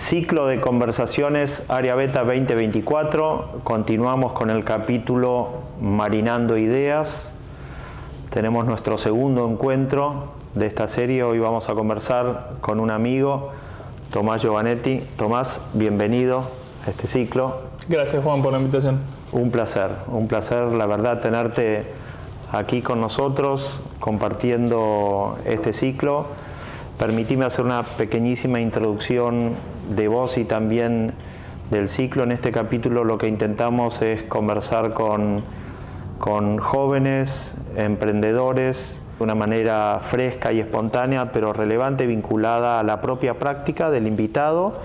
Ciclo de conversaciones Área Beta 2024. Continuamos con el capítulo Marinando Ideas. Tenemos nuestro segundo encuentro de esta serie. Hoy vamos a conversar con un amigo, Tomás Giovanetti. Tomás, bienvenido a este ciclo. Gracias, Juan, por la invitación. Un placer, la verdad, tenerte aquí con nosotros, compartiendo este ciclo. Permitime hacer una pequeñísima introducción de vos y también del ciclo. En este capítulo lo que intentamos es conversar con jóvenes, emprendedores, de una manera fresca y espontánea, pero relevante, vinculada a la propia práctica del invitado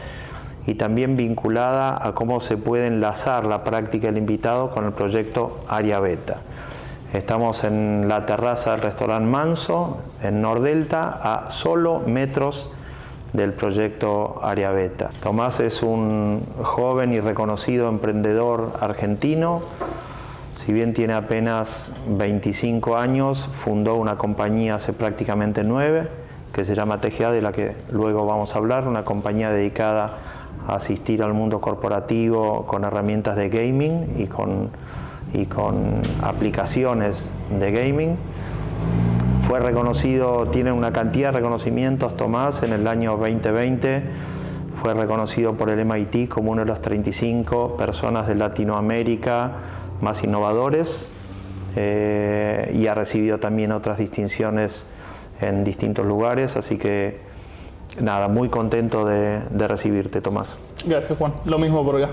y también vinculada a cómo se puede enlazar la práctica del invitado con el proyecto Área Beta. Estamos en la terraza del restaurante Manso, en Nordelta, a solo metros del proyecto Área Beta. Tomás es un joven y reconocido emprendedor argentino. Si bien tiene apenas 25 años, fundó una compañía hace prácticamente 9, que se llama TGA, de la que luego vamos a hablar, una compañía dedicada a asistir al mundo corporativo con herramientas de gaming y con aplicaciones de gaming. Fue reconocido, tiene una cantidad de reconocimientos, Tomás. En el año 2020 fue reconocido por el MIT como uno de las 35 personas de Latinoamérica más innovadores, y ha recibido también otras distinciones en distintos lugares, así que nada, muy contento de recibirte, Tomás. Gracias, Juan. Lo mismo por acá.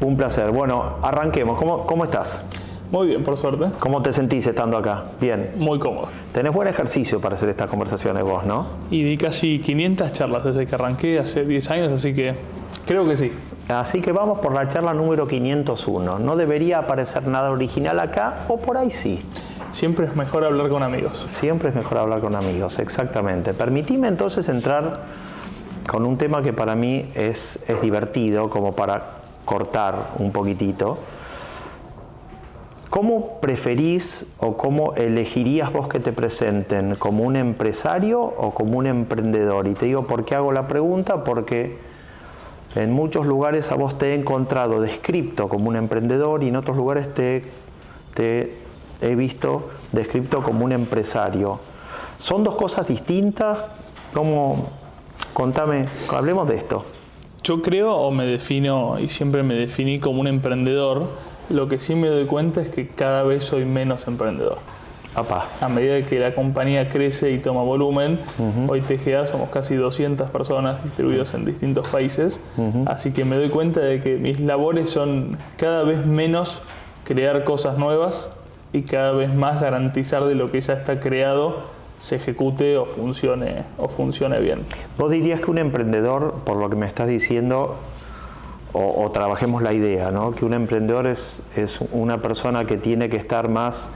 Un placer. Bueno, arranquemos. ¿Cómo estás? Muy bien, por suerte. ¿Cómo te sentís estando acá? Bien. Muy cómodo. Tenés buen ejercicio para hacer estas conversaciones vos, ¿no? Y di casi 500 charlas desde que arranqué hace 10 años, así que creo que sí. Así que vamos por la charla número 501. No debería aparecer nada original acá, o por ahí sí. Siempre es mejor hablar con amigos. Siempre es mejor hablar con amigos, exactamente. Permitime entonces entrar con un tema que para mí es divertido, como para cortar un poquitito. ¿Cómo preferís o cómo elegirías vos que te presenten? ¿Como un empresario o como un emprendedor? Y te digo por qué hago la pregunta, porque en muchos lugares a vos te he encontrado descripto como un emprendedor y en otros lugares te he visto descripto como un empresario. ¿Son dos cosas distintas? Contame, hablemos de esto. Yo creo, o me defino, y siempre me definí como un emprendedor. Lo que sí me doy cuenta es que cada vez soy menos emprendedor. Apá. A medida que la compañía crece y toma volumen, hoy TGA somos casi 200 personas distribuidos en distintos países, así que me doy cuenta de que mis labores son cada vez menos crear cosas nuevas y cada vez más garantizar de lo que ya está creado se ejecute o funcione bien. ¿Vos dirías que un emprendedor, por lo que me estás diciendo, o trabajemos la idea, ¿no? Que un emprendedor es una persona que tiene que estar más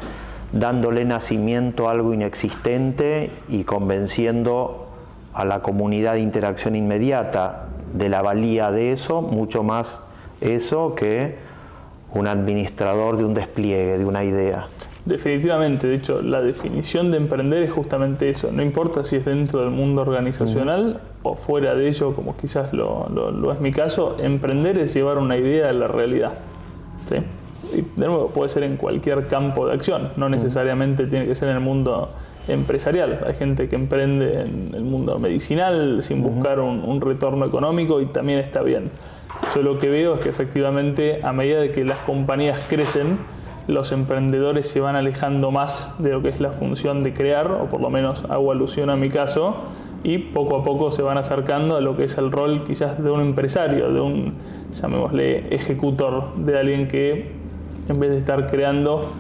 dándole nacimiento a algo inexistente y convenciendo a la comunidad de interacción inmediata de la valía de eso, mucho más eso que un administrador de un despliegue, de una idea? Definitivamente, de hecho, la definición de emprender es justamente eso. No importa si es dentro del mundo organizacional o fuera de ello, como quizás lo es mi caso, emprender es llevar una idea a la realidad. ¿Sí? Y de nuevo, puede ser en cualquier campo de acción, no necesariamente tiene que ser en el mundo empresarial. Hay gente que emprende en el mundo medicinal sin buscar un retorno económico y también está bien. Yo lo que veo es que efectivamente, a medida de que las compañías crecen, los emprendedores se van alejando más de lo que es la función de crear, o por lo menos hago alusión a mi caso, y poco a poco se van acercando a lo que es el rol quizás de un empresario, de un, llamémosle, ejecutor, de alguien que en vez de estar creando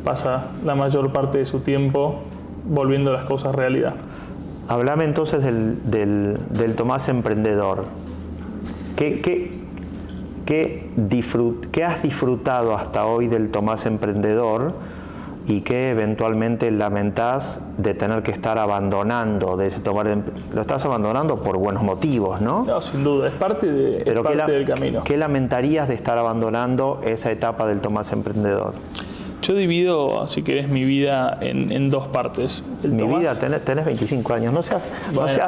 pasa la mayor parte de su tiempo volviendo las cosas realidad. Hablame entonces del Tomás emprendedor. ¿Qué has disfrutado hasta hoy del Tomás emprendedor y qué eventualmente lamentás de tener que estar abandonando de ese Tomás? Lo estás abandonando por buenos motivos, ¿no? No, sin duda, es parte del camino. ¿Qué lamentarías de estar abandonando esa etapa del Tomás emprendedor? Yo divido, si querés, mi vida en dos partes. Vida, tenés 25 años, no seas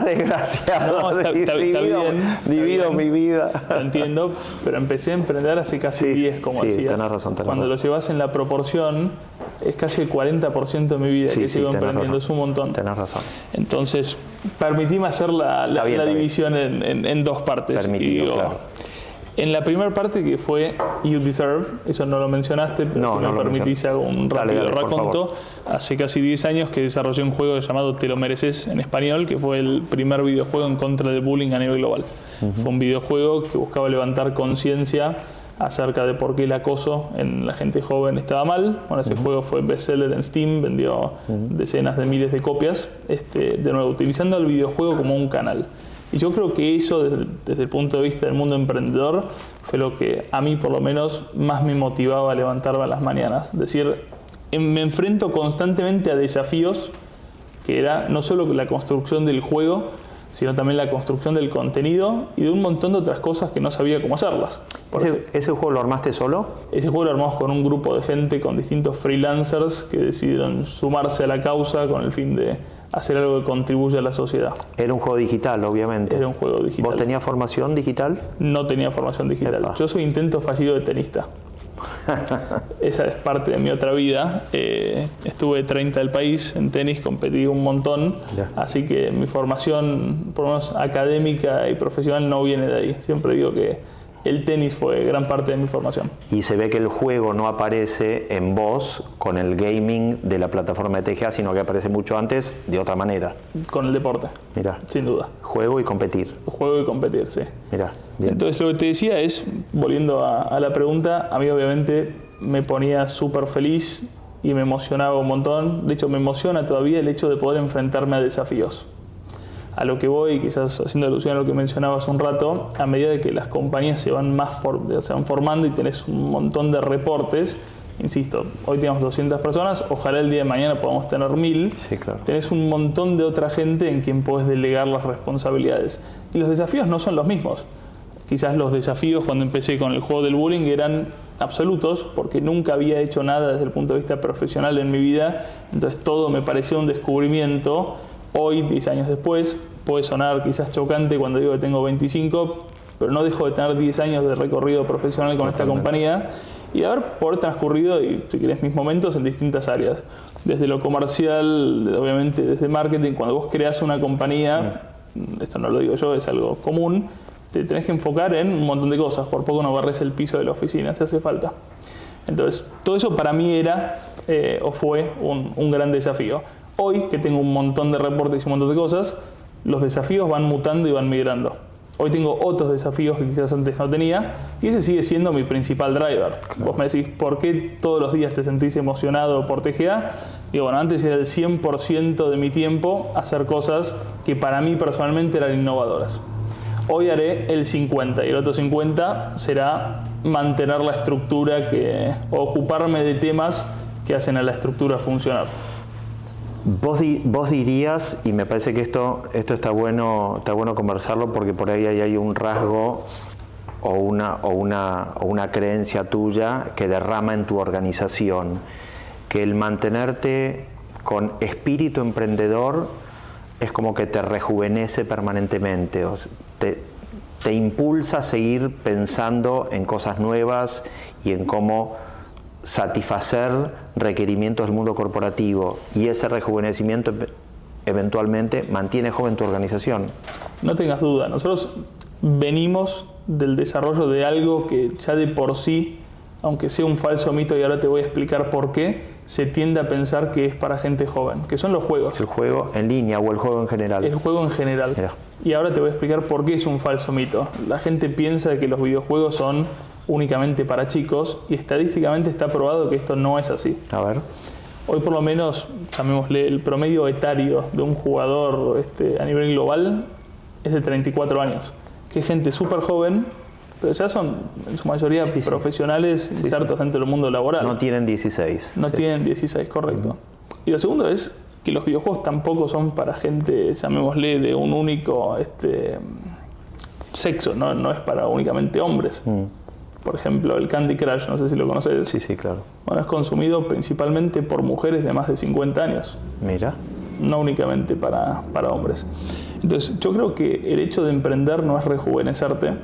desgraciado. No, está bien. Divido mi vida. Lo entiendo, pero empecé a emprender hace casi 10, como decías. Tenés razón. Cuando lo llevas en la proporción, es casi el 40% de mi vida que sigo emprendiendo, es un montón. Tenés razón. Entonces, permitime hacer la división en dos partes. Permitido, claro. En la primera parte, que fue You Deserve, eso no lo mencionaste, pero si me permitís hago un rápido raconto. Hace casi 10 años que desarrollé un juego llamado Te lo mereces en español, que fue el primer videojuego en contra del bullying a nivel global. Fue un videojuego que buscaba levantar conciencia acerca de por qué el acoso en la gente joven estaba mal. Bueno, ese juego fue bestseller en Steam, vendió decenas de miles de copias, de nuevo, utilizando el videojuego como un canal. Y yo creo que eso, desde el punto de vista del mundo emprendedor, fue lo que a mí, por lo menos, más me motivaba a levantarme a las mañanas. Es decir, me enfrento constantemente a desafíos que era no solo la construcción del juego, sino también la construcción del contenido y de un montón de otras cosas que no sabía cómo hacerlas. ¿Ese juego lo armaste solo? Ese juego lo armamos con un grupo de gente, con distintos freelancers que decidieron sumarse a la causa con el fin de hacer algo que contribuya a la sociedad. Era un juego digital, obviamente. Era un juego digital. ¿Vos tenías formación digital? No tenía formación digital. Epa. Yo soy intento fallido de tenista. Esa es parte de mi otra vida. Estuve 30 del país en tenis, competí un montón. Así que mi formación, por lo menos académica y profesional, no viene de ahí. Siempre digo que el tenis fue gran parte de mi formación. Y se ve que el juego no aparece en vos con el gaming de la plataforma de TGA, sino que aparece mucho antes de otra manera. Con el deporte. Mirá. Sin duda. Juego y competir. Juego y competir, sí. Mirá, bien. Entonces lo que te decía es, volviendo a la pregunta, a mí obviamente me ponía súper feliz y me emocionaba un montón. De hecho, me emociona todavía el hecho de poder enfrentarme a desafíos. A lo que voy, quizás haciendo alusión a lo que mencionaba hace un rato, a medida de que las compañías se van formando y tenés un montón de reportes, insisto, hoy tenemos 200 personas, ojalá el día de mañana podamos tener 1000, sí, claro. Tenés un montón de otra gente en quien podés delegar las responsabilidades. Y los desafíos no son los mismos. Quizás los desafíos cuando empecé con el juego del bullying eran absolutos, porque nunca había hecho nada desde el punto de vista profesional en mi vida, entonces todo me pareció un descubrimiento. Hoy, 10 años después, puede sonar quizás chocante cuando digo que tengo 25, pero no dejo de tener 10 años de recorrido profesional con esta compañía y haber por transcurrido, y si querés, mis momentos en distintas áreas. Desde lo comercial, obviamente desde marketing, cuando vos creás una compañía, esto no lo digo yo, es algo común, te tenés que enfocar en un montón de cosas, por poco no barres el piso de la oficina, si hace falta. Entonces, todo eso para mí era o fue un gran desafío. Hoy, que tengo un montón de reportes y un montón de cosas, los desafíos van mutando y van migrando. Hoy tengo otros desafíos que quizás antes no tenía y ese sigue siendo mi principal driver. Claro. Vos me decís, ¿por qué todos los días te sentís emocionado por TGA? Digo, bueno, antes era el 100% de mi tiempo hacer cosas que para mí personalmente eran innovadoras. Hoy haré el 50% y el otro 50% será mantener la estructura o ocuparme de temas que hacen a la estructura funcionar. Vos dirías, y me parece que esto está bueno conversarlo porque por ahí hay un rasgo o una creencia tuya que derrama en tu organización, que el mantenerte con espíritu emprendedor es como que te rejuvenece permanentemente, o sea, te impulsa a seguir pensando en cosas nuevas y en cómo satisfacer requerimientos del mundo corporativo, y ese rejuvenecimiento eventualmente mantiene joven tu organización. No tengas duda, nosotros venimos del desarrollo de algo que ya de por sí, aunque sea un falso mito y ahora te voy a explicar por qué, se tiende a pensar que es para gente joven, que son los juegos. ¿El juego en línea o el juego en general? El juego en general. Mira. Y ahora te voy a explicar por qué es un falso mito. La gente piensa que los videojuegos son únicamente para chicos y estadísticamente está probado que esto no es así. A ver. Hoy por lo menos, llamémosle, el promedio etario de un jugador a nivel global es de 34 años. Que es gente súper joven, pero ya son en su mayoría profesionales insertos dentro del mundo laboral. No tienen 16. No tienen 16, correcto. Y lo segundo es que los videojuegos tampoco son para gente, llamémosle, de un único sexo, no es para únicamente hombres. por ejemplo, el Candy Crush, no sé si lo conoces. Sí, sí, claro. Bueno, es consumido principalmente por mujeres de más de 50 años. Mira. No únicamente para hombres. Entonces, yo creo que el hecho de emprender no es rejuvenecerte,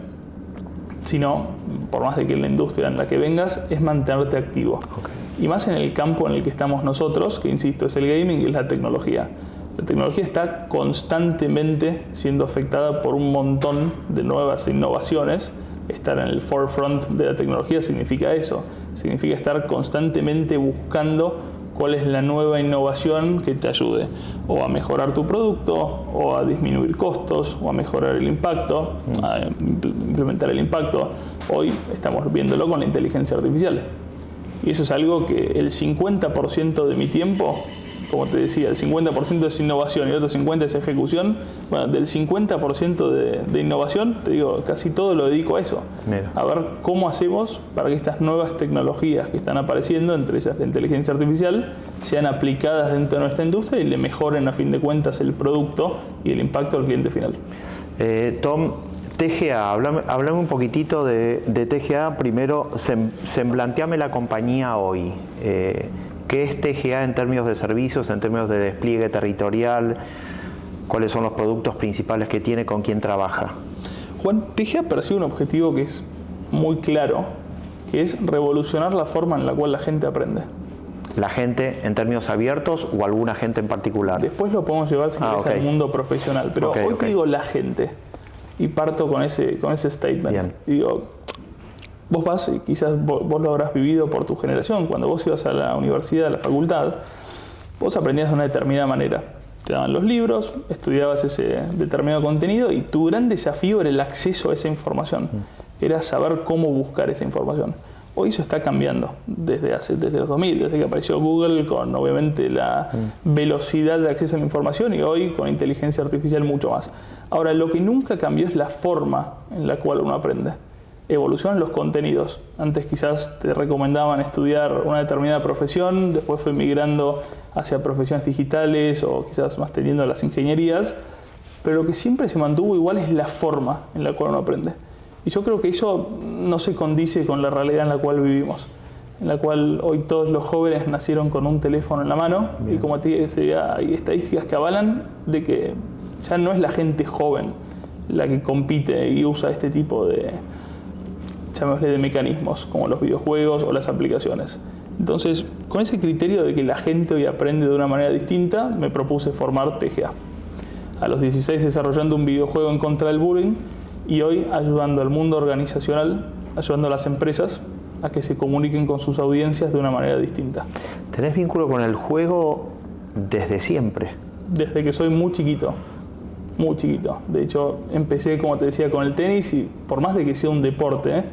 sino, por más de que la industria en la que vengas, es mantenerte activo. Okay. Y más en el campo en el que estamos nosotros, que insisto, es el gaming y es la tecnología. La tecnología está constantemente siendo afectada por un montón de nuevas innovaciones. Estar en el forefront de la tecnología significa eso. Significa estar constantemente buscando cuál es la nueva innovación que te ayude o a mejorar tu producto, o a disminuir costos, o a mejorar el impacto, a implementar el impacto. Hoy estamos viéndolo con la inteligencia artificial. Y eso es algo que el 50% de mi tiempo, como te decía, el 50% es innovación y el otro 50% es ejecución. Bueno, del 50% de innovación, te digo, casi todo lo dedico a eso. Mira. A ver cómo hacemos para que estas nuevas tecnologías que están apareciendo, entre ellas la inteligencia artificial, sean aplicadas dentro de nuestra industria y le mejoren a fin de cuentas el producto y el impacto al cliente final. Tom, TGA, hablame un poquitito de TGA. Primero, semblanteame la compañía hoy. ¿Qué es TGA en términos de servicios, en términos de despliegue territorial? ¿Cuáles son los productos principales que tiene? ¿Con quién trabaja? Juan, TGA persigue un objetivo que es muy claro, que es revolucionar la forma en la cual la gente aprende. ¿La gente en términos abiertos o alguna gente en particular? Después lo podemos llevar si querés al mundo profesional, pero hoy te digo la gente y parto con ese statement. Bien. Y digo, vos vas, y quizás vos lo habrás vivido por tu generación, cuando vos ibas a la universidad, a la facultad, vos aprendías de una determinada manera. Te daban los libros, estudiabas ese determinado contenido y tu gran desafío era el acceso a esa información. Era saber cómo buscar esa información. Hoy eso está cambiando desde los 2000, desde que apareció Google con obviamente la velocidad de acceso a la información y hoy con inteligencia artificial mucho más. Ahora, lo que nunca cambió es la forma en la cual uno aprende. Evolucionan los contenidos. Antes quizás te recomendaban estudiar una determinada profesión, después fue migrando hacia profesiones digitales o quizás más tendiendo a las ingenierías, pero lo que siempre se mantuvo igual es la forma en la cual uno aprende. Y yo creo que eso no se condice con la realidad en la cual vivimos, en la cual hoy todos los jóvenes nacieron con un teléfono en la mano. Bien. Y como te decía, hay estadísticas que avalan de que ya no es la gente joven la que compite y usa este tipo de mecanismos como los videojuegos o las aplicaciones. Entonces, con ese criterio de que la gente hoy aprende de una manera distinta, me propuse formar TGA. A los 16 desarrollando un videojuego en contra del bullying y hoy ayudando al mundo organizacional, ayudando a las empresas a que se comuniquen con sus audiencias de una manera distinta. ¿Tenés vínculo con el juego desde siempre? Desde que soy muy chiquito. Muy chiquito. De hecho, empecé, como te decía, con el tenis y por más de que sea un deporte,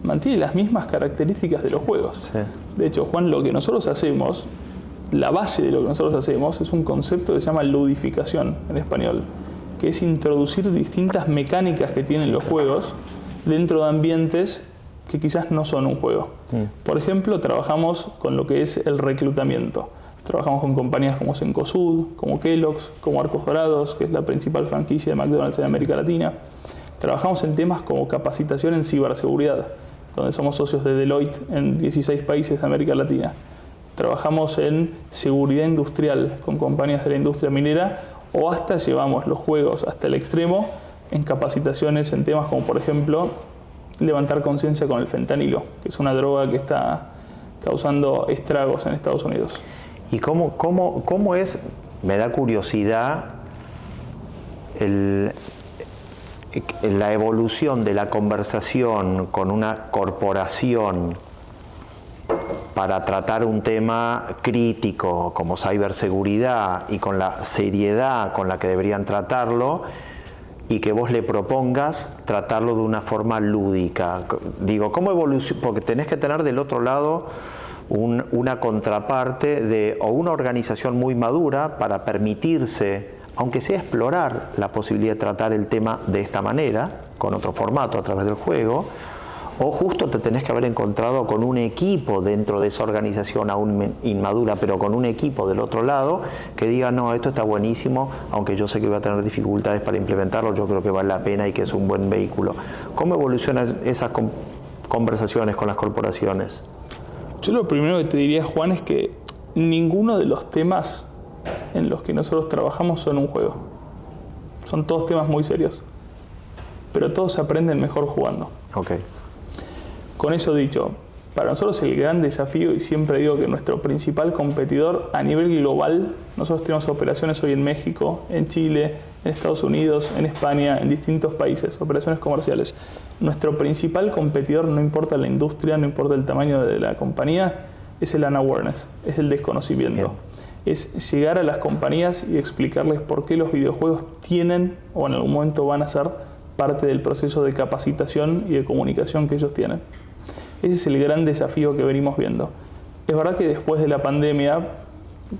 mantiene las mismas características de los juegos. Sí. De hecho, Juan, lo que nosotros hacemos, la base de lo que nosotros hacemos es un concepto que se llama ludificación en español, que es introducir distintas mecánicas que tienen los juegos dentro de ambientes que quizás no son un juego. Por ejemplo, trabajamos con lo que es el reclutamiento. Trabajamos con compañías como Cencosud, como Kellogg's, como Arcos Dorados, que es la principal franquicia de McDonald's en América Latina. Trabajamos en temas como capacitación en ciberseguridad, donde somos socios de Deloitte en 16 países de América Latina. Trabajamos en seguridad industrial con compañías de la industria minera o hasta llevamos los juegos hasta el extremo en capacitaciones en temas como, por ejemplo, levantar conciencia con el fentanilo, que es una droga que está causando estragos en Estados Unidos. ¿Y cómo es, me da curiosidad, la evolución de la conversación con una corporación para tratar un tema crítico como ciberseguridad y con la seriedad con la que deberían tratarlo y que vos le propongas tratarlo de una forma lúdica? Digo, ¿cómo evoluciona? Porque tenés que tener del otro lado una contraparte o una organización muy madura para permitirse, aunque sea explorar la posibilidad de tratar el tema de esta manera, con otro formato a través del juego, o justo te tenés que haber encontrado con un equipo dentro de esa organización aún inmadura, pero con un equipo del otro lado que diga, no, esto está buenísimo, aunque yo sé que voy a tener dificultades para implementarlo, yo creo que vale la pena y que es un buen vehículo. ¿Cómo evolucionan esas conversaciones con las corporaciones? Yo lo primero que te diría, Juan, es que ninguno de los temas en los que nosotros trabajamos son un juego. Son todos temas muy serios. Pero todos se aprenden mejor jugando. Okay. Con eso dicho, para nosotros el gran desafío, y siempre digo que nuestro principal competidor a nivel global, nosotros tenemos operaciones hoy en México, en Chile, en Estados Unidos, en España, en distintos países, operaciones comerciales. Nuestro principal competidor, no importa la industria, no importa el tamaño de la compañía, es el unawareness, es el desconocimiento. Bien. Es llegar a las compañías y explicarles por qué los videojuegos tienen o en algún momento van a ser parte del proceso de capacitación y de comunicación que ellos tienen. Ese es el gran desafío que venimos viendo. Es verdad que después de la pandemia,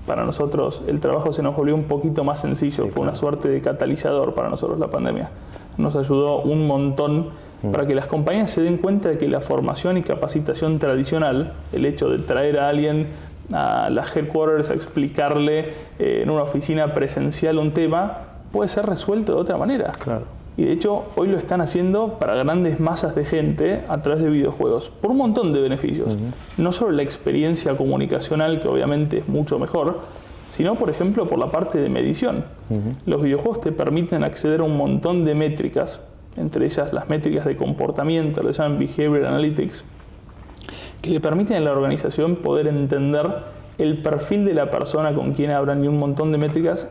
para nosotros el trabajo se nos volvió un poquito más sencillo. Sí, fue una suerte de catalizador para nosotros la pandemia. Nos ayudó un montón para que las compañías se den cuenta de que la formación y capacitación tradicional, el hecho de traer a alguien a las headquarters a explicarle en una oficina presencial un tema, puede ser resuelto de otra manera. Claro. Y de hecho, hoy lo están haciendo para grandes masas de gente a través de videojuegos, por un montón de beneficios. No solo la experiencia comunicacional, que obviamente es mucho mejor, sino, por ejemplo, por la parte de medición. Los videojuegos te permiten acceder a un montón de métricas, entre ellas las métricas de comportamiento, lo llaman Behavioral Analytics, que le permiten a la organización poder entender el perfil de la persona con quien hablan y un montón de métricas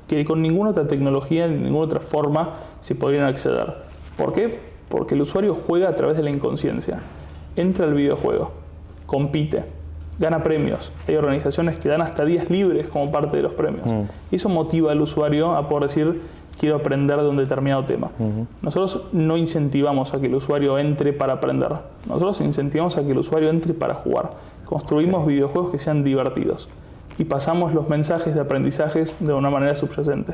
que con ninguna otra tecnología, ni ninguna otra forma se podrían acceder. ¿Por qué? Porque el usuario juega a través de la inconsciencia. Entra al videojuego, compite, gana premios. Hay organizaciones que dan hasta días libres como parte de los premios. Y eso motiva al usuario a poder decir, quiero aprender de un determinado tema. Nosotros no incentivamos a que el usuario entre para aprender. Nosotros incentivamos a que el usuario entre para jugar. Construimos videojuegos que sean divertidos. Y pasamos los mensajes de aprendizajes de una manera subyacente.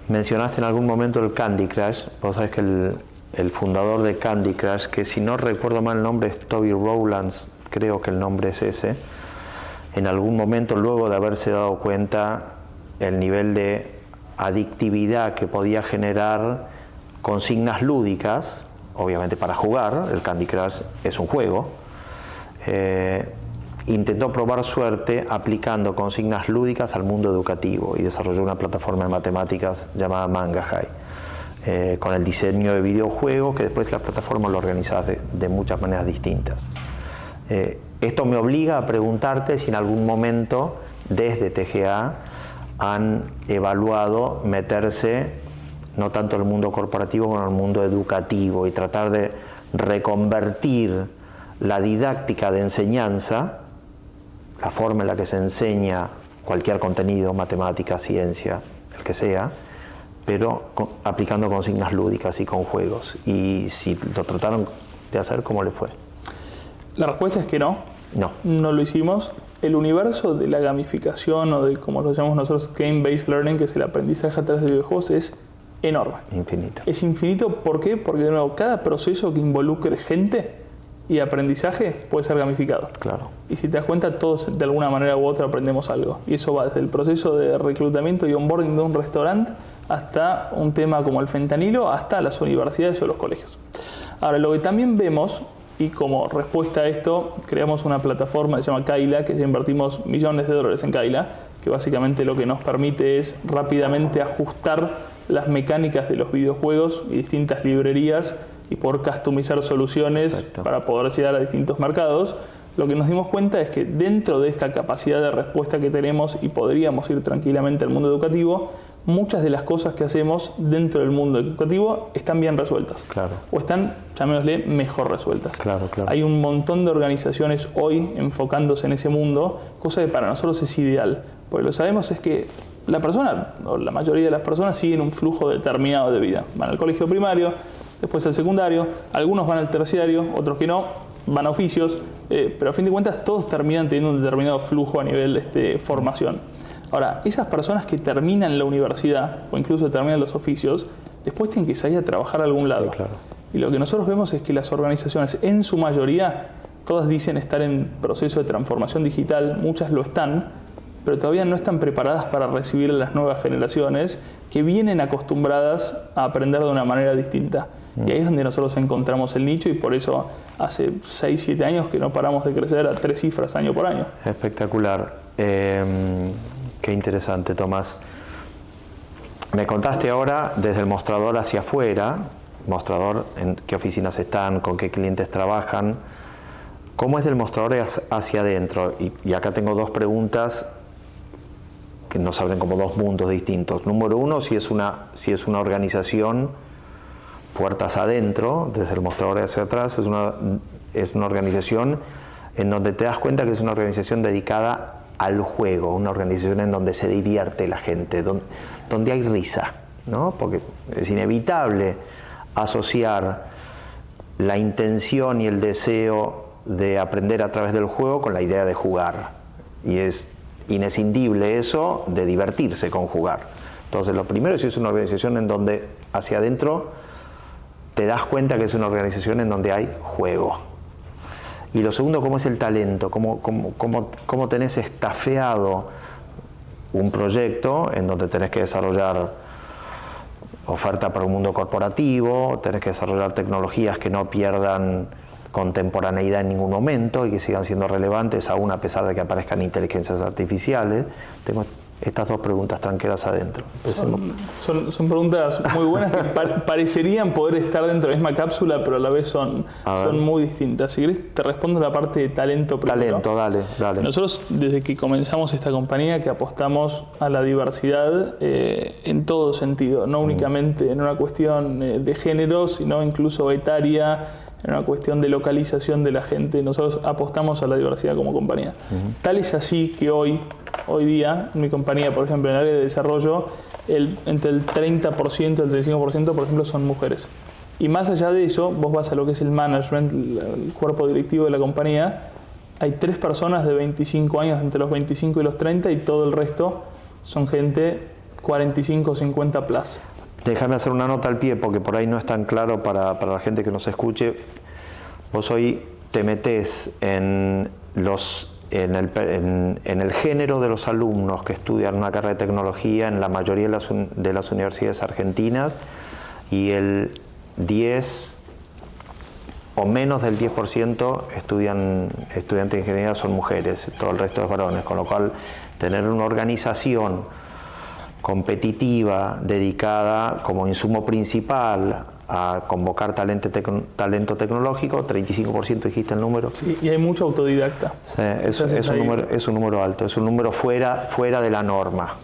Mencionaste en algún momento el Candy Crush. Vos sabés que el fundador de Candy Crush, que si no recuerdo mal el nombre es Toby Rowlands, creo que el nombre es ese, en algún momento, luego de haberse dado cuenta el nivel de adictividad que podía generar consignas lúdicas, obviamente para jugar, el Candy Crush es un juego, intentó probar suerte aplicando consignas lúdicas al mundo educativo y desarrolló una plataforma de matemáticas llamada Manga High, con el diseño de videojuegos que después la plataforma lo organizaba de muchas maneras distintas. Esto me obliga a preguntarte si en algún momento desde TGA han evaluado meterse no tanto en el mundo corporativo como en el mundo educativo y tratar de reconvertir la didáctica de enseñanza, la forma en la que se enseña cualquier contenido, matemática, ciencia, el que sea, pero aplicando consignas lúdicas y con juegos. Y si lo trataron de hacer, ¿cómo le fue? La respuesta es que no. No lo hicimos. El universo de la gamificación o de, como lo llamamos nosotros, game-based learning, que es el aprendizaje a través de videojuegos, es enorme. Infinito. Es infinito, ¿por qué? Porque de nuevo, cada proceso que involucre gente y aprendizaje puede ser gamificado. Claro. Y si te das cuenta, todos de alguna manera u otra aprendemos algo. Y eso va desde el proceso de reclutamiento y onboarding de un restaurante hasta un tema como el fentanilo, hasta las universidades o los colegios. Ahora, lo que también vemos, y como respuesta a esto, creamos una plataforma que se llama Kaila, que ya invertimos millones de dólares en Kaila, que básicamente lo que nos permite es rápidamente ajustar las mecánicas de los videojuegos y distintas librerías y poder customizar soluciones. Perfecto. Para poder llegar a distintos mercados. Lo que nos dimos cuenta es que dentro de esta capacidad de respuesta que tenemos y podríamos ir tranquilamente al mundo educativo, muchas de las cosas que hacemos dentro del mundo educativo están bien resueltas. Claro. O están, llamémosle, mejor resueltas. Claro. Hay un montón de organizaciones hoy enfocándose en ese mundo, cosa que para nosotros es ideal. Porque lo sabemos es que la persona, o la mayoría de las personas, siguen un flujo determinado de vida. Van al colegio primario, después al secundario, algunos van al terciario, otros que no, van a oficios, pero a fin de cuentas todos terminan teniendo un determinado flujo a nivel formación. Ahora, esas personas que terminan la universidad o incluso terminan los oficios, después tienen que salir a trabajar a algún lado. Sí, claro. Y lo que nosotros vemos es que las organizaciones, en su mayoría, todas dicen estar en proceso de transformación digital, muchas lo están, pero todavía no están preparadas para recibir a las nuevas generaciones que vienen acostumbradas a aprender de una manera distinta. Y ahí es donde nosotros encontramos el nicho y por eso hace 6, 7 años que no paramos de crecer a 3 cifras año por año. Espectacular. Qué interesante, Tomás. Me contaste ahora desde el mostrador hacia afuera, mostrador, en qué oficinas están, con qué clientes trabajan. ¿Cómo es el mostrador hacia adentro? Y acá tengo 2 preguntas que nos abren como 2 mundos distintos. Número 1, si es una organización puertas adentro, desde el mostrador hacia atrás, es una organización en donde te das cuenta que es una organización dedicada al juego, una organización en donde se divierte la gente, donde hay risa, ¿no? Porque es inevitable asociar la intención y el deseo de aprender a través del juego con la idea de jugar. Y es inescindible eso de divertirse con jugar. Entonces, lo primero es una organización en donde hacia adentro te das cuenta que es una organización en donde hay juego. Y lo segundo, ¿cómo es el talento? ¿Cómo tenés estafeado un proyecto en donde tenés que desarrollar oferta para un mundo corporativo, tenés que desarrollar tecnologías que no pierdan contemporaneidad en ningún momento y que sigan siendo relevantes aún a pesar de que aparezcan inteligencias artificiales? Tengo estas 2 preguntas tranqueras adentro. Son preguntas muy buenas que parecerían poder estar dentro de la misma cápsula, pero a la vez son muy distintas. Si querés, te respondo la parte de talento primero. Talento, dale. Nosotros, desde que comenzamos esta compañía, que apostamos a la diversidad en todo sentido, no únicamente en una cuestión de género, sino incluso etaria, en una cuestión de localización de la gente. Nosotros apostamos a la diversidad como compañía. Tal es así que hoy día, en mi compañía, por ejemplo, en el área de desarrollo, entre el 30% y el 35%, por ejemplo, son mujeres. Y más allá de eso, vos vas a lo que es el management, el cuerpo directivo de la compañía, hay 3 personas de 25 años, entre los 25 y los 30, y todo el resto son gente 45, 50 plus. Déjame hacer una nota al pie, porque por ahí no es tan claro para la gente que nos escuche. Vos hoy te metés en el género de los alumnos que estudian una carrera de tecnología en la mayoría de las universidades argentinas, y el 10 o menos del 10% estudiantes de ingeniería son mujeres, todo el resto es varones, con lo cual tener una organización competitiva dedicada como insumo principal a convocar talento tecnológico, 35% dijiste el número. Sí, y hay mucho autodidacta. Sí, es un número alto, es un número fuera de la norma.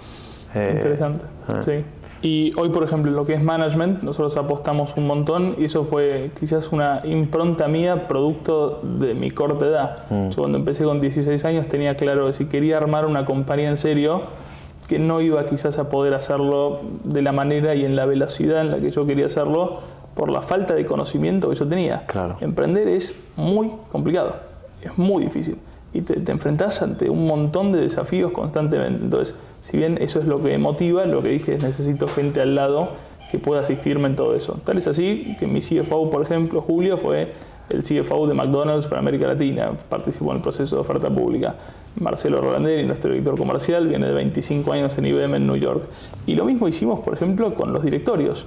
Interesante, sí. Y hoy, por ejemplo, en lo que es management, nosotros apostamos un montón, y eso fue quizás una impronta mía, producto de mi corta edad. Yo cuando empecé con 16 años tenía claro que si quería armar una compañía en serio, que no iba quizás a poder hacerlo de la manera y en la velocidad en la que yo quería hacerlo, por la falta de conocimiento que yo tenía. Claro. Emprender es muy complicado, es muy difícil, y te enfrentás ante un montón de desafíos constantemente. Entonces, si bien eso es lo que me motiva, lo que dije es necesito gente al lado que pueda asistirme en todo eso. Tal es así que mi CFO, por ejemplo, Julio, fue el CFO de McDonald's para América Latina, participó en el proceso de oferta pública. Marcelo Rolanderi, nuestro director comercial, viene de 25 años en IBM en New York. Y lo mismo hicimos, por ejemplo, con los directorios.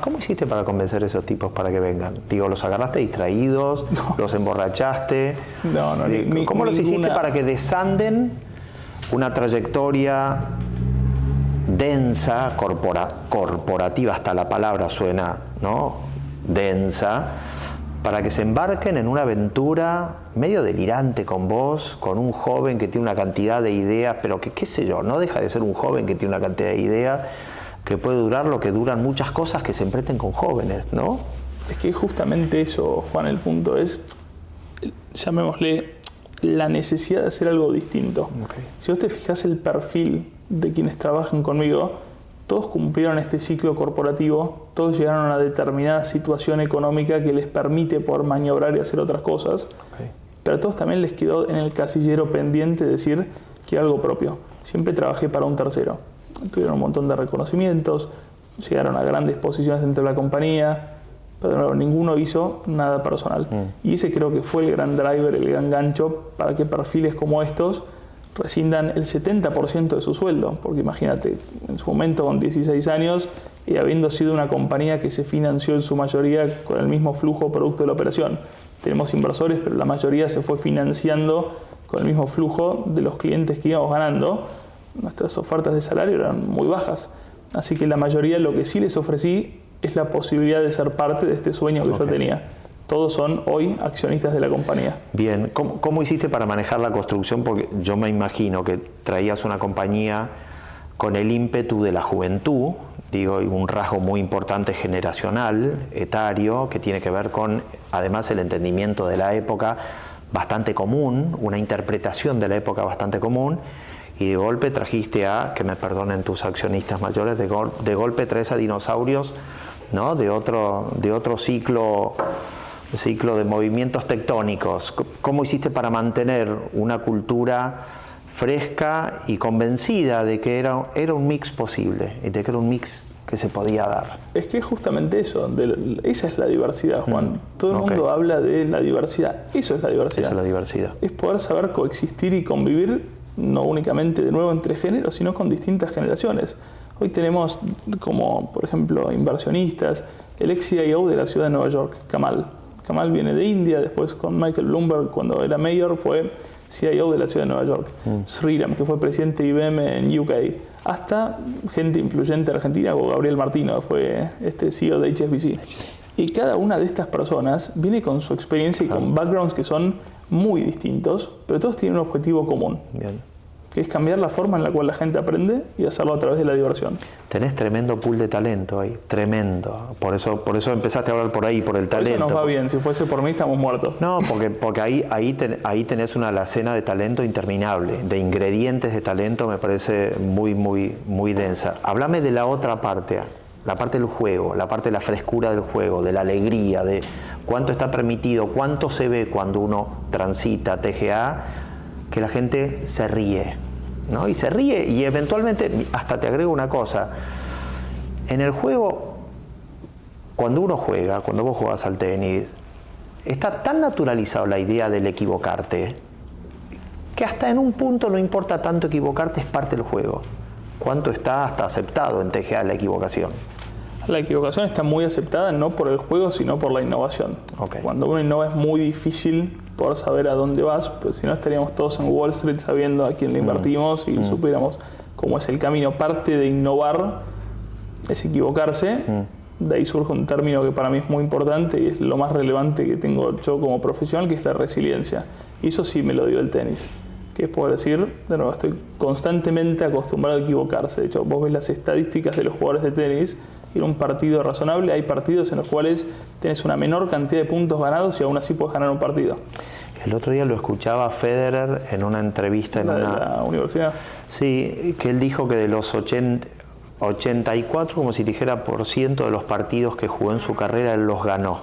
¿Cómo hiciste para convencer a esos tipos para que vengan? Digo, ¿los agarraste distraídos? No. ¿Los emborrachaste? No, ¿Cómo los hiciste para que desanden una trayectoria densa, corporativa, hasta la palabra suena, ¿no?, densa, para que se embarquen en una aventura medio delirante con vos, con un joven que tiene una cantidad de ideas, pero que, qué sé yo, no deja de ser un joven que tiene una cantidad de ideas que puede durar lo que duran muchas cosas que se emprenden con jóvenes, ¿no? Es que justamente eso, Juan, el punto es, llamémosle, la necesidad de hacer algo distinto. Okay. Si vos te fijás el perfil de quienes trabajan conmigo, todos cumplieron este ciclo corporativo, todos llegaron a una determinada situación económica que les permite poder maniobrar y hacer otras cosas, okay, pero a todos también les quedó en el casillero pendiente decir que algo propio. Siempre trabajé para un tercero. Tuvieron un montón de reconocimientos, llegaron a grandes posiciones dentro de la compañía, pero ninguno hizo nada personal. Y ese creo que fue el gran driver, el gran gancho para que perfiles como estos rescindan el 70% de su sueldo, porque imagínate, en su momento con 16 años y habiendo sido una compañía que se financió en su mayoría con el mismo flujo producto de la operación. Tenemos inversores, pero la mayoría se fue financiando con el mismo flujo de los clientes que íbamos ganando. Nuestras ofertas de salario eran muy bajas, así que la mayoría lo que sí les ofrecí es la posibilidad de ser parte de este sueño que yo tenía. Todos son hoy accionistas de la compañía. Bien, ¿cómo hiciste para manejar la construcción? Porque yo me imagino que traías una compañía con el ímpetu de la juventud, digo, y un rasgo muy importante generacional, etario, que tiene que ver con, además, el entendimiento de la época bastante común, una interpretación de la época bastante común, y de golpe trajiste a, que me perdonen tus accionistas mayores, de golpe traes a dinosaurios, ¿no?, de otro ciclo de movimientos tectónicos. ¿Cómo hiciste para mantener una cultura fresca y convencida de que era un mix posible, y de que era un mix que se podía dar? Es que es justamente eso, esa es la diversidad, Juan. Todo el mundo habla de la diversidad, eso es la diversidad. Eso es la diversidad. Es poder saber coexistir y convivir, no únicamente de nuevo entre géneros, sino con distintas generaciones. Hoy tenemos como, por ejemplo, inversionistas, el ex CIO de la ciudad de Nueva York, Kamal. Kamal viene de India, después con Michael Bloomberg, cuando era mayor, fue CIO de la ciudad de Nueva York. Sriram, que fue presidente de IBM en UK. Hasta gente influyente argentina, como Gabriel Martino, fue CEO de HSBC. Y cada una de estas personas viene con su experiencia y con backgrounds que son muy distintos, pero todos tienen un objetivo común. Bien. Que es cambiar la forma en la cual la gente aprende y hacerlo a través de la diversión. Tenés tremendo pool de talento ahí, tremendo. Por eso empezaste a hablar por ahí, por el talento. Eso nos va bien, si fuese por mí estamos muertos. No, porque ahí tenés una alacena de talento interminable, de ingredientes de talento, me parece muy densa. Háblame de la otra parte, la parte del juego, la parte de la frescura del juego, de la alegría, de cuánto está permitido, cuánto se ve cuando uno transita TGA, que la gente se ríe, ¿no? Y se ríe, y eventualmente, hasta te agrego una cosa, en el juego, cuando vos juegas al tenis, está tan naturalizado la idea del equivocarte, que hasta en un punto no importa tanto equivocarte, es parte del juego. ¿Cuánto está hasta aceptado en TGA la equivocación? La equivocación está muy aceptada no por el juego, sino por la innovación. Cuando uno innova es muy difícil poder saber a dónde vas, pues si no estaríamos todos en Wall Street sabiendo a quién le invertimos y supiéramos cómo es el camino. Parte de innovar es equivocarse. De ahí surge un término que para mí es muy importante y es lo más relevante que tengo yo como profesional, que es la resiliencia. Y eso sí me lo dio el tenis, que es poder decir, de nuevo, estoy constantemente acostumbrado a equivocarse. De hecho, vos ves las estadísticas de los jugadores de tenis y en un partido razonable hay partidos en los cuales tenés una menor cantidad de puntos ganados y aún así puedes ganar un partido. El otro día lo escuchaba a Federer en una entrevista en la universidad. Sí, que él dijo que de los 84, como si dijera, % de los partidos que jugó en su carrera, él los ganó.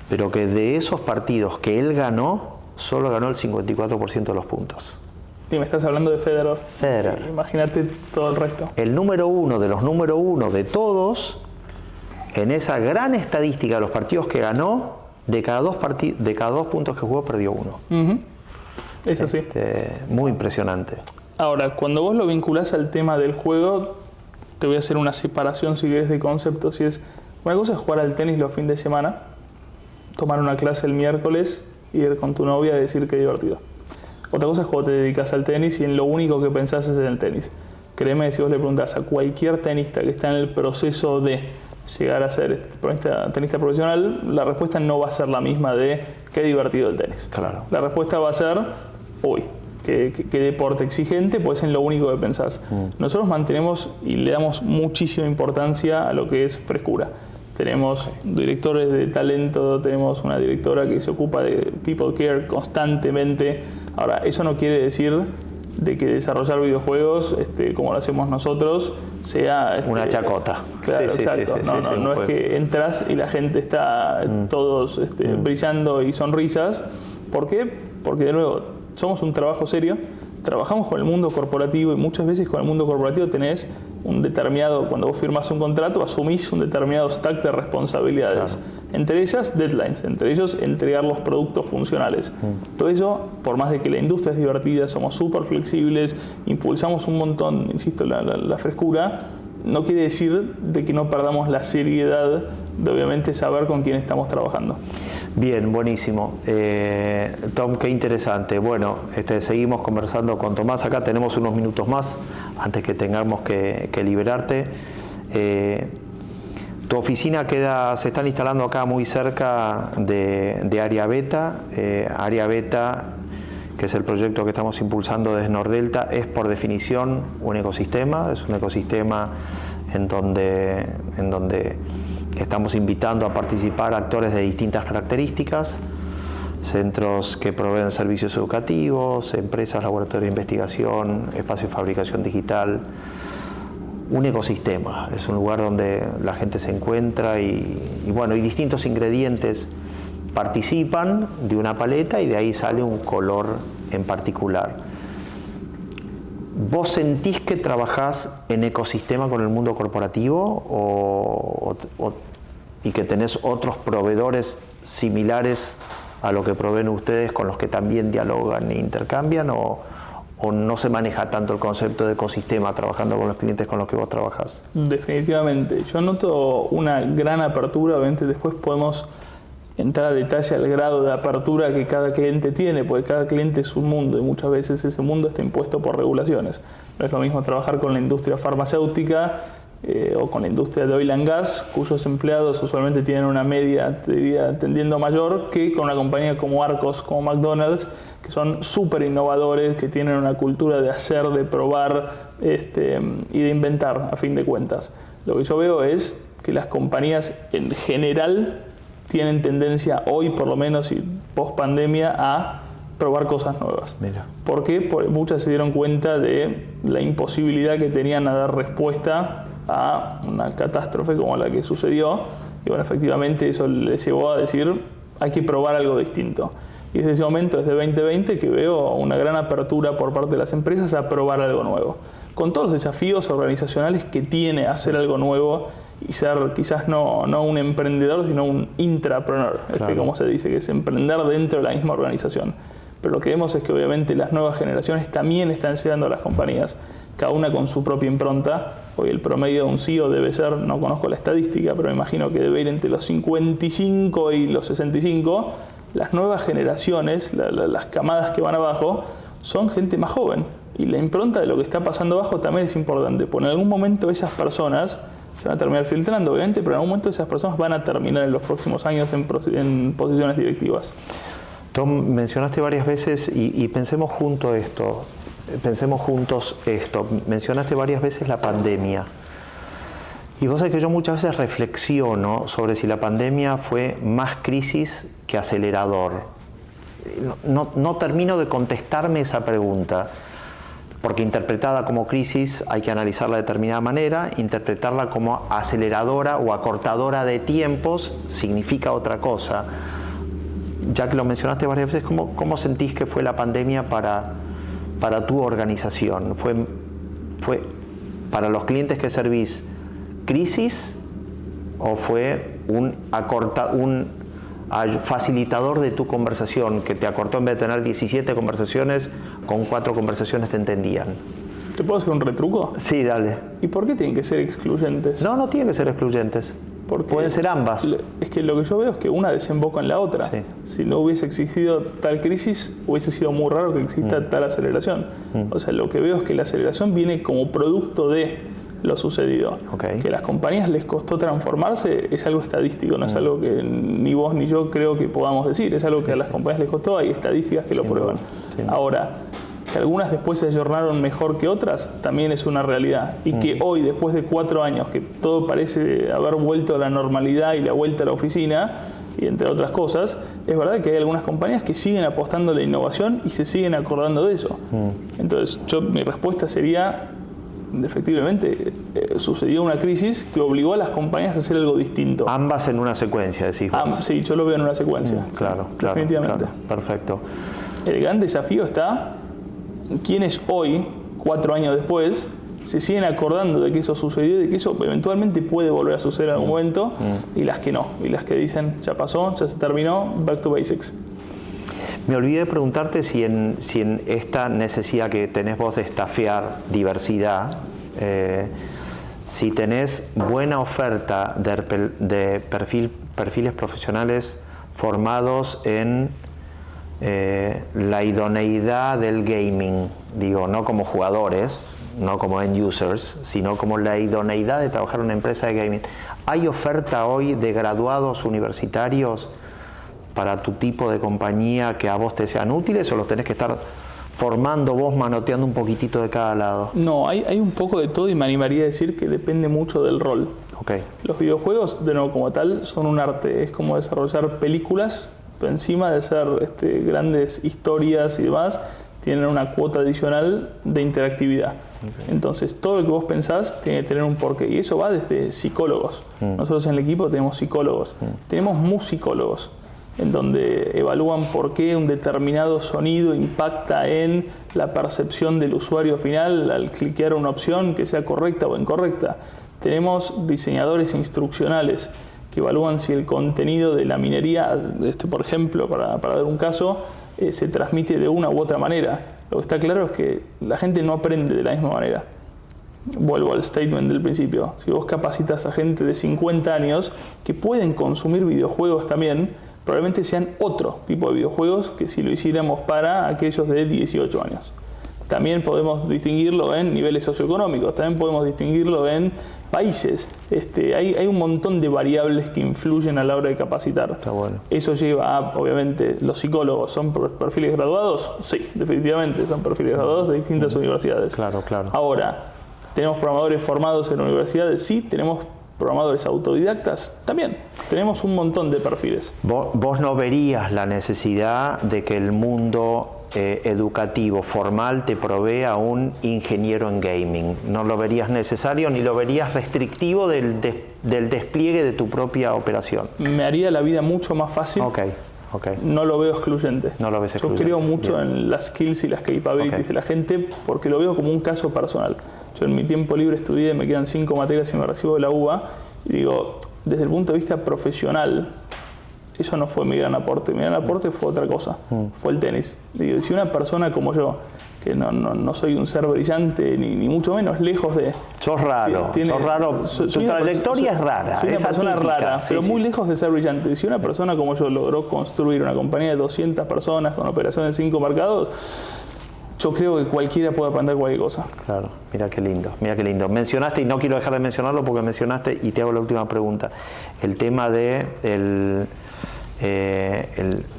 Pero que de esos partidos que él ganó, solo ganó el 54% de los puntos. Y me estás hablando de Federer. Federer. Imagínate todo el resto. El número uno de los número uno de todos, en esa gran estadística de los partidos que ganó, de cada dos puntos que jugó, perdió uno. Eso sí. Muy impresionante. Ahora, cuando vos lo vinculás al tema del juego, te voy a hacer una separación, si querés, de conceptos. Y es, una cosa es jugar al tenis los fines de semana, tomar una clase el miércoles y ir con tu novia y decir qué divertido. Otra cosa es cuando te dedicas al tenis y en lo único que pensás es en el tenis. Créeme, si vos le preguntás a cualquier tenista que está en el proceso de llegar a ser tenista profesional, la respuesta no va a ser la misma de qué divertido el tenis. Claro. La respuesta va a ser, uy, qué deporte exigente, pues es lo único que pensás. Nosotros mantenemos y le damos muchísima importancia a lo que es frescura. Tenemos directores de talento, tenemos una directora que se ocupa de people care constantemente. Ahora, eso no quiere decir de que desarrollar videojuegos, como lo hacemos nosotros, sea una chacota. Claro, sí, exacto. Sí, no es que entras y la gente está todos brillando y sonrisas. ¿Por qué? Porque, de nuevo, somos un trabajo serio, trabajamos con el mundo corporativo y muchas veces con el mundo corporativo tenés un determinado, cuando vos firmás un contrato, asumís un determinado stack de responsabilidades. Claro. Entre ellas, deadlines, entre ellos, entregar los productos funcionales. Todo eso, por más de que la industria es divertida, somos súper flexibles, impulsamos un montón, insisto, la frescura, no quiere decir de que no perdamos la seriedad de obviamente saber con quién estamos trabajando. Bien, buenísimo. Tom, qué interesante. Bueno, seguimos conversando con Tomás. Acá tenemos unos minutos más antes que tengamos que liberarte. Tu oficina se están instalando acá muy cerca de Área Beta. Área Beta, que es el proyecto que estamos impulsando desde Nordelta, es por definición un ecosistema. Es un ecosistema en donde estamos invitando a participar actores de distintas características, centros que proveen servicios educativos, empresas, laboratorios de investigación, espacios de fabricación digital. Un ecosistema, es un lugar donde la gente se encuentra y distintos ingredientes participan de una paleta y de ahí sale un color en particular. ¿Vos sentís que trabajás en ecosistema con el mundo corporativo y que tenés otros proveedores similares a lo que proveen ustedes con los que también dialogan e intercambian o no se maneja tanto el concepto de ecosistema trabajando con los clientes con los que vos trabajás? Definitivamente. Yo noto una gran apertura, obviamente después podemos entrar a detalle al grado de apertura que cada cliente tiene, porque cada cliente es un mundo y muchas veces ese mundo está impuesto por regulaciones. No es lo mismo trabajar con la industria farmacéutica o con la industria de oil and gas, cuyos empleados usualmente tienen una media, te diría, tendiendo a mayor, que con una compañía como Arcos, como McDonald's, que son súper innovadores, que tienen una cultura de hacer, de probar y de inventar, a fin de cuentas. Lo que yo veo es que las compañías en general tienen tendencia hoy, por lo menos, y post pandemia, a probar cosas nuevas. Mira. ¿Por qué? Porque muchas se dieron cuenta de la imposibilidad que tenían a dar respuesta a una catástrofe como la que sucedió. Y bueno, efectivamente eso les llevó a decir, hay que probar algo distinto. Y desde ese momento, desde 2020, que veo una gran apertura por parte de las empresas a probar algo nuevo. Con todos los desafíos organizacionales que tiene hacer algo nuevo y ser quizás no un emprendedor, sino un intrapreneur, claro. Como se dice, que es emprender dentro de la misma organización. Pero lo que vemos es que obviamente las nuevas generaciones también están llegando a las compañías, cada una con su propia impronta. Hoy el promedio de un CEO debe ser, no conozco la estadística, pero me imagino que debe ir entre los 55 y los 65. Las nuevas generaciones, las camadas que van abajo, son gente más joven. Y la impronta de lo que está pasando abajo también es importante, porque en algún momento esas personas se van a terminar filtrando, obviamente, pero en algún momento esas personas van a terminar en los próximos años en posiciones directivas. Tom, mencionaste varias veces, y pensemos juntos esto, mencionaste varias veces la pandemia. Y vos sabés que yo muchas veces reflexiono sobre si la pandemia fue más crisis que acelerador. No termino de contestarme esa pregunta. Porque interpretada como crisis hay que analizarla de determinada manera, interpretarla como aceleradora o acortadora de tiempos significa otra cosa. Ya que lo mencionaste varias veces, ¿cómo sentís que fue la pandemia para tu organización? ¿Fue para los clientes que servís crisis o fue un facilitador de tu conversación, que te acortó en vez de tener 17 conversaciones, con 4 conversaciones te entendían? ¿Te puedo hacer un retruco? Sí, dale. ¿Y por qué tienen que ser excluyentes? No tienen que ser excluyentes. Porque pueden ser ambas. Es que lo que yo veo es que una desemboca en la otra. Sí. Si no hubiese existido tal crisis, hubiese sido muy raro que exista tal aceleración. O sea, lo que veo es que la aceleración viene como producto de lo sucedido. Okay. Que a las compañías les costó transformarse es algo estadístico, no es algo que ni vos ni yo creo que podamos decir, es algo que a las compañías les costó, hay estadísticas que lo prueban. Ahora, que algunas después se ayornaron mejor que otras, también es una realidad. Y que hoy, después de 4 años, que todo parece haber vuelto a la normalidad y la vuelta a la oficina, y entre otras cosas, es verdad que hay algunas compañías que siguen apostando a la innovación y se siguen acordando de eso. Entonces, mi respuesta sería, efectivamente, sucedió una crisis que obligó a las compañías a hacer algo distinto. Ambas en una secuencia, decís vos. Sí, yo lo veo en una secuencia. Claro, definitivamente. Claro, perfecto. El gran desafío está quienes hoy, 4 años después, se siguen acordando de que eso sucedió y de que eso eventualmente puede volver a suceder en algún momento, y las que no, y las que dicen ya pasó, ya se terminó, back to basics. Me olvidé de preguntarte si en esta necesidad que tenés vos de estafear diversidad, si tenés buena oferta de perfiles profesionales formados en la idoneidad del gaming, digo, no como jugadores, no como end users, sino como la idoneidad de trabajar en una empresa de gaming. ¿Hay oferta hoy de graduados universitarios para tu tipo de compañía que a vos te sean útiles, o los tenés que estar formando vos, manoteando un poquitito de cada lado? No, hay un poco de todo, y me animaría a decir que depende mucho del rol. Okay. Los videojuegos, de nuevo, como tal, son un arte. Es como desarrollar películas, pero encima de ser grandes historias y demás, tienen una cuota adicional de interactividad. Okay. Entonces, todo lo que vos pensás tiene que tener un porqué. Y eso va desde psicólogos. Nosotros en el equipo tenemos psicólogos. Tenemos musicólogos, en donde evalúan por qué un determinado sonido impacta en la percepción del usuario final al cliquear una opción, que sea correcta o incorrecta. Tenemos diseñadores instruccionales que evalúan si el contenido de la minería, por ejemplo, para dar un caso, se transmite de una u otra manera. Lo que está claro es que la gente no aprende de la misma manera. Vuelvo al statement del principio. Si vos capacitas a gente de 50 años que pueden consumir videojuegos también, probablemente sean otro tipo de videojuegos que si lo hiciéramos para aquellos de 18 años. También podemos distinguirlo en niveles socioeconómicos, también podemos distinguirlo en países. Hay un montón de variables que influyen a la hora de capacitar. Está bueno. Eso lleva a, obviamente, los psicólogos, ¿son perfiles graduados? Sí, definitivamente, son perfiles graduados de distintas universidades. Claro, claro. Ahora, ¿tenemos programadores formados en universidades? Sí, tenemos programadores autodidactas, también. Tenemos un montón de perfiles. ¿Vos no verías la necesidad de que el mundo educativo formal te provea un ingeniero en gaming? ¿No lo verías necesario ni lo verías restrictivo del despliegue de tu propia operación? Me haría la vida mucho más fácil. Okay. No lo veo excluyente. No lo ves excluyente. Yo creo mucho Bien. En las skills y las capabilities de la gente, porque lo veo como un caso personal. Yo en mi tiempo libre estudié, me quedan 5 materias y me recibo de la UBA, y digo, desde el punto de vista profesional, eso no fue mi gran aporte. Mi gran aporte fue otra cosa, fue el tenis. Digo, si una persona como yo, que no soy un ser brillante, ni mucho menos lejos de... Sos raro, tu trayectoria es rara. Soy una persona rara, pero muy lejos de ser brillante. Si una persona como yo logró construir una compañía de 200 personas con operaciones en 5 mercados, yo creo que cualquiera puede aprender cualquier cosa. Claro, mira qué lindo, mira qué lindo. Mencionaste, y no quiero dejar de mencionarlo porque mencionaste, y te hago la última pregunta, el tema de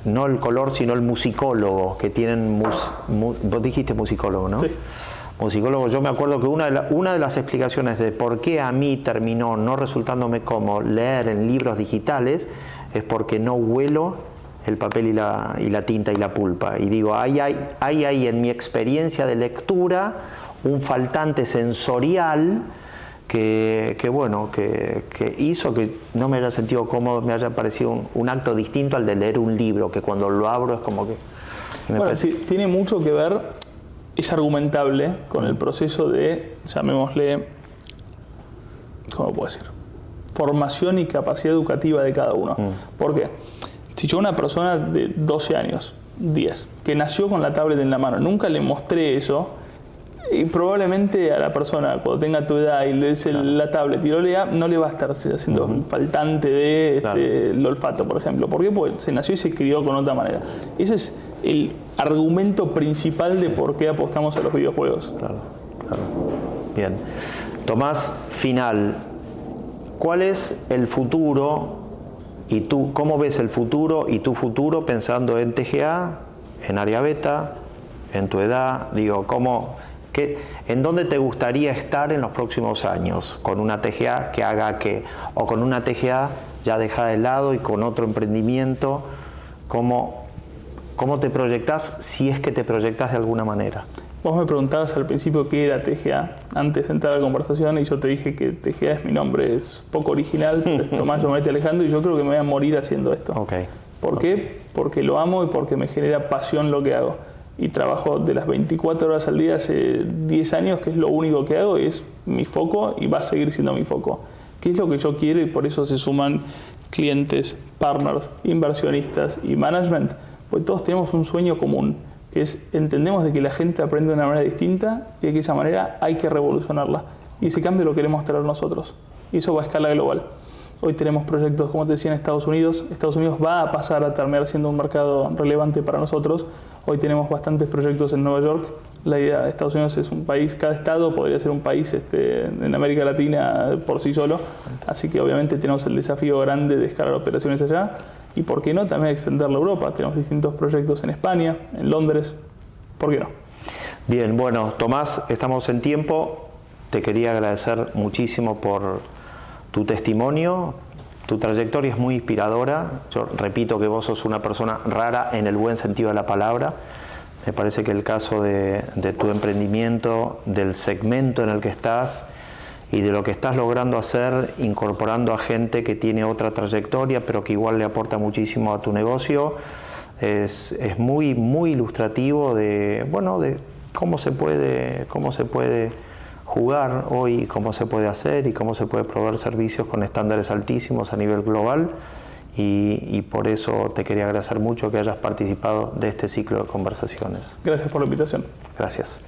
no el color, sino el musicólogo, que tienen vos dijiste musicólogo, ¿no? Sí. Musicólogo, yo me acuerdo que una de las explicaciones de por qué a mí terminó no resultándome como leer en libros digitales es porque no huelo el papel y la tinta y la pulpa. Y digo, hay en mi experiencia de lectura un faltante sensorial que hizo que no me haya sentido cómodo, me haya parecido un acto distinto al de leer un libro, que cuando lo abro es como que... Bueno, sí, tiene mucho que ver, es argumentable con el proceso de, llamémosle, ¿cómo puedo decir? Formación y capacidad educativa de cada uno. ¿Por qué? Si yo a una persona de 12 años, 10, que nació con la tablet en la mano, nunca le mostré eso, y probablemente a la persona, cuando tenga tu edad y le des la tablet y lo lea, no le va a estar haciendo faltante de el olfato, por ejemplo. ¿Por qué? Porque se nació y se crió con otra manera. Ese es el argumento principal de por qué apostamos a los videojuegos. Claro. Bien. Tomás, final. ¿Cuál es el futuro y tú, cómo ves el futuro y tu futuro pensando en TGA, en área beta, en tu edad? Digo, ¿en dónde te gustaría estar en los próximos años? ¿Con una TGA que haga qué? ¿O con una TGA ya dejada de lado y con otro emprendimiento? ¿Cómo te proyectás, si es que te proyectás de alguna manera? Vos me preguntabas al principio qué era TGA antes de entrar a la conversación, y yo te dije que TGA es mi nombre, es poco original, Tomás Giovannetti Alejandro, y yo creo que me voy a morir haciendo esto. Okay. ¿Por qué? Porque lo amo y porque me genera pasión lo que hago. y trabajo de las 24 horas al día hace 10 años, que es lo único que hago, es mi foco y va a seguir siendo mi foco. ¿Qué es lo que yo quiero? Y por eso se suman clientes, partners, inversionistas y management, pues todos tenemos un sueño común, que es entendemos de que la gente aprende de una manera distinta y de que esa manera hay que revolucionarla. Y ese cambio lo queremos traer nosotros. Y eso va a escala global. Hoy tenemos proyectos, como te decía, en Estados Unidos. Estados Unidos va a pasar a terminar siendo un mercado relevante para nosotros. Hoy tenemos bastantes proyectos en Nueva York. La idea de Estados Unidos es un país, cada estado podría ser un país en América Latina por sí solo. Así que obviamente tenemos el desafío grande de escalar operaciones allá. Y por qué no también extenderla a Europa. Tenemos distintos proyectos en España, en Londres. ¿Por qué no? Bien, bueno, Tomás, estamos en tiempo. Te quería agradecer muchísimo por tu testimonio. Tu trayectoria es muy inspiradora. Yo repito que vos sos una persona rara en el buen sentido de la palabra. Me parece que el caso de tu emprendimiento, del segmento en el que estás y de lo que estás logrando hacer, incorporando a gente que tiene otra trayectoria, pero que igual le aporta muchísimo a tu negocio, es muy, muy ilustrativo de cómo se puede jugar hoy, cómo se puede hacer y cómo se puede proveer servicios con estándares altísimos a nivel global. Y por eso te quería agradecer mucho que hayas participado de este ciclo de conversaciones. Gracias por la invitación. Gracias.